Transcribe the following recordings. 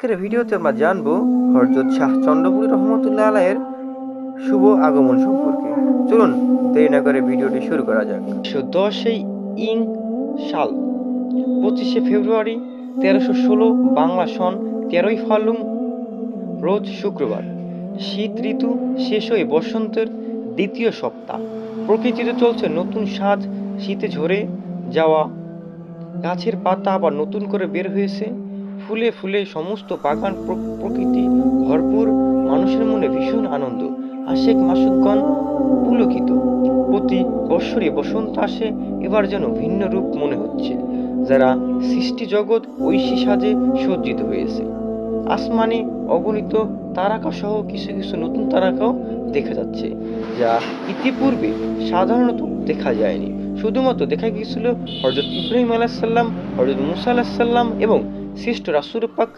আজকের ভিডিওতে আমরা জানবো হযরত শাহ চন্দ্রপুরী রহমতুল্লাহ আলাইয়ের শুভ আগমন সম্পর্কে। চলুন দেরি না করে ভিডিওটি শুরু করা যাক। ১০০ ইং সাল ২৫শে ফেব্রুয়ারি ১৩১৬ বাংলা সন ১৩ই ফাল্গুন রোজ শুক্রবার। শীত ঋতু শেষ হয়ে বসন্তের দ্বিতীয় সপ্তাহ। প্রকৃতিতে চলছে নতুন সাজ, শীতে ঝরে যাওয়া গাছের পাতা আবার নতুন করে বের হয়েছে, ফুলে ফুলে সমস্ত বাগান প্রকৃতি ভরপুর। মানুষের মনে ভীষণ আনন্দ, আশেক মাসুকগণ পুলকিত। প্রতি বৎসরই বসন্ত আসে, এবার যেন ভিন্ন রূপ মনে হচ্ছে। যারা সৃষ্টি জগৎ ঐশী সাজে সজ্জিত হয়েছে। আসমানে অগণিত তারকা সহ কিছু কিছু নতুন তারকাও দেখা যাচ্ছে, যা ইতিপূর্বে সাধারণত দেখা যায়নি। শুধুমাত্র দেখা গিয়েছিল হযরত ইব্রাহিম আলাইহিসসালাম, হযরত মুসা আলাইহিসসালাম এবং শ্রেষ্ঠ রাসূল পাক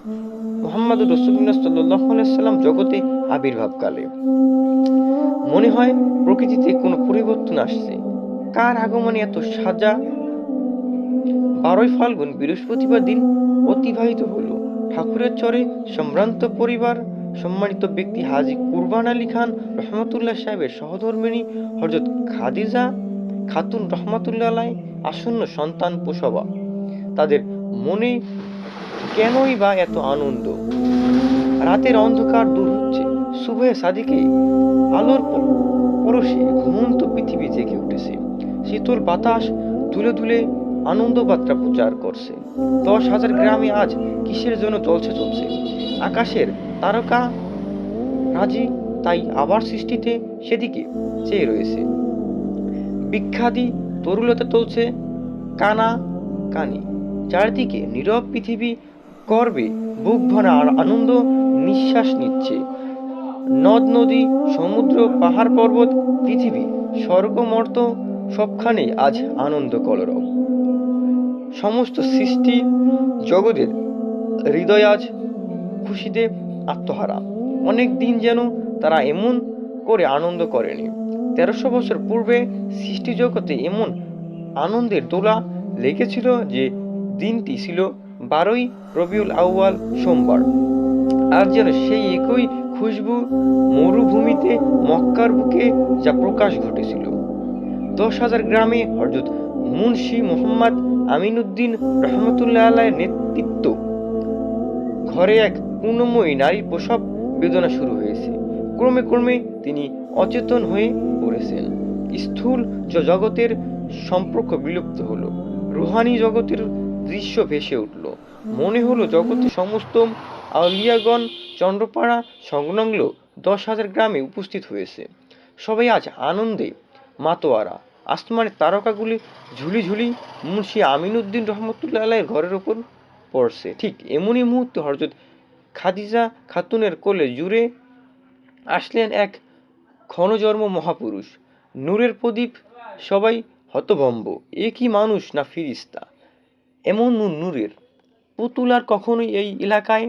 মুহাম্মদুর রাসূলুল্লাহ সাল্লাল্লাহু আলাইহি ওয়াসাল্লাম জগতে আবির্ভাবকালে। মনে হয় প্রকৃতিতে কোনো পরিবর্তন আসছে। কার আগমনে এত সাজা? ১২ই ফাল্গুন বৃহস্পতিবার দিন অতিবাহিত হলো ঠাকুরের চরে সম্ভ্রান্ত পরিবার। সম্মানিত ব্যক্তি হাজী কুরবান আলী খান রহমতুল্লাহ সাহেবের সহধর্মিণী হযরত খাদিজা খাতুন রহমতুল্লাহ আলাইহ আসন্ন সন্তান প্রসবা। তাদের মনে কেনই বা এত আনন্দ? রাতের অন্ধকার দূর হচ্ছে, সুবহে সাদিকে আলোর পরশে ঘুমন্ত পৃথিবী জেগে উঠেছে। শীতল বাতাস দুলে দুলে আনন্দ বার্তা প্রচার করছে। ১০,০০০ গ্রামে আজ কিসের জন্য চলছে? আকাশের তারকা রাজি তাই আবার সৃষ্টিতে সেদিকে চেয়ে রয়েছে। বিখ্যাতি তরুলতা চলছে কানা কানি। চারদিকে নীরব পৃথিবী গর্বে বুক ভরা আনন্দ নিঃশ্বাস নিচ্ছে। নদ নদী, সমুদ্র, পাহাড় পর্বত, পৃথিবী, স্বর্গ মর্ত সবখানেই আজ আনন্দ কলরব। সমস্ত সৃষ্টি জগতের হৃদয় আজ খুশিতে আত্মহারা। অনেক দিন যেন তারা এমন করে আনন্দ করেনি। ১৩০০ বছর পূর্বে সৃষ্টি জগতে এমন আনন্দের দোলা লেগেছিল যে দিনটি ছিল ১২ই রবিউল আউয়াল সোমবার। আর যেন সেই একই খুশবু মরুভূমিতে মক্কার বুকে যা প্রকাশ ঘটেছিল। ১০,০০০ গ্রামে হযরত মুন্সি মোহাম্মদ আমিনউদ্দিন রহমতুল্লাহ আলাইহির নেতৃত্ব ঘরে এক পূর্ণময়ী নারীর প্রসব বেদনা শুরু হয়েছে। ক্রমে ক্রমে তিনি অচেতন হয়ে পড়েছেন। স্থূল জগতের সম্পর্ক বিলুপ্ত হলো, রুহানি জগতের দৃশ্য ভেসে উঠল। মনে হলো জগতে সমস্ত আউলিয়াগণ চন্দ্রপাড়া সংলগ্ন ১০,০০০ গ্রামে উপস্থিত হয়েছে। সবাই আজ আনন্দে মাতোয়ারা। আসমানের তারকাগুলি ঝুলি ঝুলি মুন্সি আমিনউদ্দিন রহমতুল্লাহ আলাইহির ঘরের ওপর পড়ছে। ঠিক এমনই মুহূর্তে হযরত খাদিজা খাতুনের কোলে জুড়ে আসলেন এক ক্ষণজন্ম মহাপুরুষ, নূরের প্রদীপ। সবাই হতভম্ব। এ কি মানুষ না ফিরিস্তা? এমন নূরের পুতুল আর কখনোই এই এলাকায়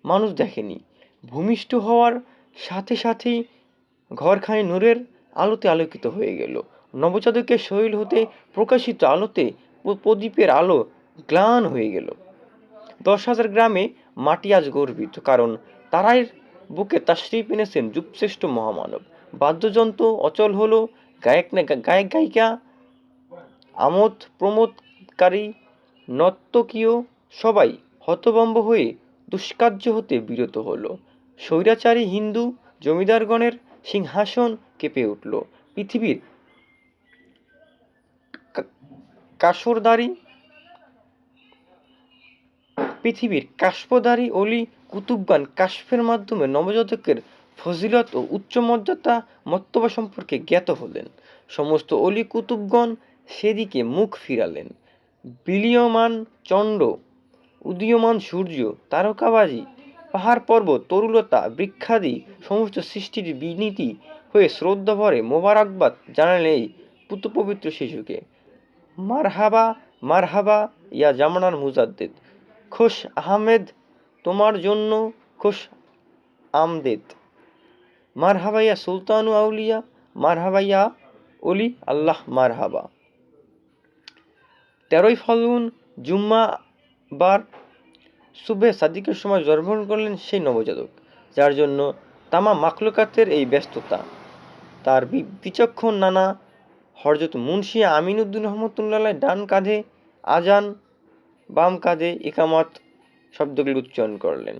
মানুষ দেখেনি। ভূমিষ্ঠ হওয়ার সাথে সাথেই ঘরখানি নূরের আলোতে আলোকিত হয়ে গেল। নবজাতকের শরীর হতে প্রকাশিত আলোতে প্রদীপের আলো গ্লান হয়ে গেল। ১০,০০০ গ্রামে মাটি আজ গর্বিত, কারণ তারাই বুকে তাশরিফ এনেছেন যুগশ্রেষ্ঠ মহামানব। বাদ্যযন্ত্র অচল হলো, গায়ক গায়িকা, আমোদ প্রমোদকারী নর্তকীয় সবাই হতভম্ব হয়ে দুষ্কার্য হতে বিরত হলো। স্বৈরাচারী হিন্দু জমিদারগণের সিংহাসন কেঁপে উঠল। পৃথিবীর কাশফদারি অলি কুতুবগান কাশফের মাধ্যমে নবজাতকের ফজিলত ও উচ্চ মর্তবা সম্পর্কে জ্ঞাত হলেন। সমস্ত অলি কুতুবগণ সেদিকে মুখ ফিরালেন। বিলীয়মান চন্দ্র, উদীয়মান সূর্য, তারকাবাজি, পাহাড় পর্বত, তরুলতা, বৃক্ষাদি সমস্ত সৃষ্টির বিনীতি হয়ে শ্রদ্ধা ভরে মোবারকবাদ জানালেন এই পুতপবিত্র শিশুকে। মারহাবা মারহাবা ইয়া জামানার মুজাদ্দেদ, খুশ আহমেদ তোমার জন্য খুশ আমদেদ। মারহাবা ইয়া সুলতানু আউলিয়া, মারহাবা ইয়া অলি আল্লাহ মারহাবা। ১৩ই ফাল্গুন জুম্মাবার সুবহে সাদিকের সময় জন্মগ্রহণ করলেন সেই নবজাতক, যার জন্য তামাম মাখলুকাতের এই ব্যস্ততা। তার বিচক্ষণ নানা হযরত মুন্সি আমিনউদ্দিন রহমতুল্লাহ ডান কাঁধে আজান, বাম কাঁধে ইকামত শব্দগুলি উচ্চারণ করলেন।